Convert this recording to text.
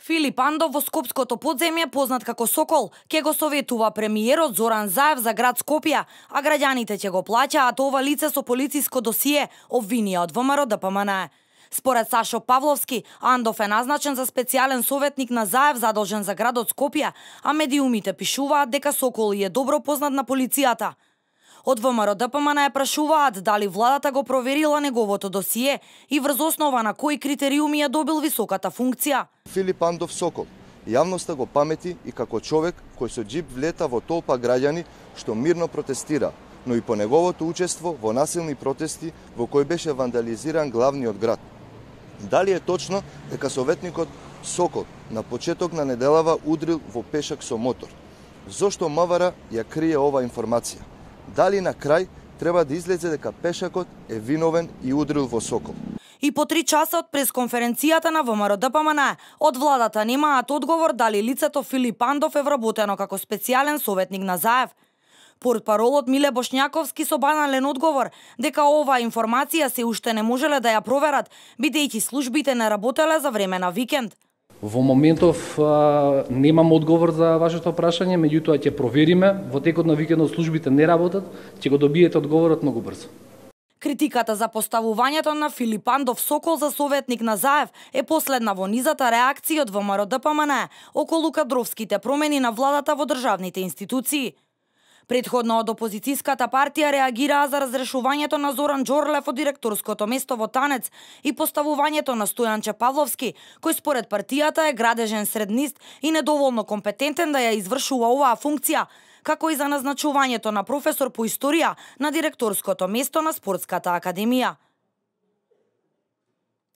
Филип Андов во Скопското подземје, познат како Сокол, ќе го советува премиерот Зоран Заев за град Скопје, а граѓаните ќе го плаќаат ова лице со полициско досие, обвинија од ВМРО ДПМН. Според Сашо Павловски, Андов е назначен за специјален советник на Заев задолжен за градот Скопје, а медиумите пишуваат дека Сокол е добро познат на полицијата. Од ВМРО ДПМН ја прашуваат дали владата го проверила неговото досие и врз основа на кои критериуми ја добил високата функција. Филип Андов Сокол јавноста го памети и како човек кој со џип влета во толпа граѓани што мирно протестира, но и по неговото учество во насилни протести во кои беше вандализиран главниот град. Дали е точно дека советникот Сокол на почеток на неделава удрил во пешак со мотор? Зошто МВР ја крие ова информација? Дали на крај треба да излезе дека пешакот е виновен и удрил во Сокол? И по 3 часа од пресконференцијата на ВМРО ДПМН, од владата немаат одговор дали лицето Филип Андов е вработено како специјален советник на Заев. Портпаролот Миле Бошњаковски со банален одговор дека оваа информација се уште не можеле да ја проверат, бидејќи службите не работеле за време на викенд. Во моментов немам одговор за вашето прашање, меѓутоа ќе провериме. Во текот на викендот службите не работат, ќе го добиете одговорот многу брзо. Критиката за поставувањето на Филип Андов Сокол за советник на Заев е последна во низата реакции од ВМРО ДПМН околу кадровските промени на владата во државните институции. Предходно од опозицијската партија реагираа за разрешувањето на Зоран Џорлев од директорското место во Танец и поставувањето на Стојанче Павловски, кој според партијата е градежен среднист и недоволно компетентен да ја извршува оваа функција, како и за назначувањето на професор по историја на директорското место на Спортската академија.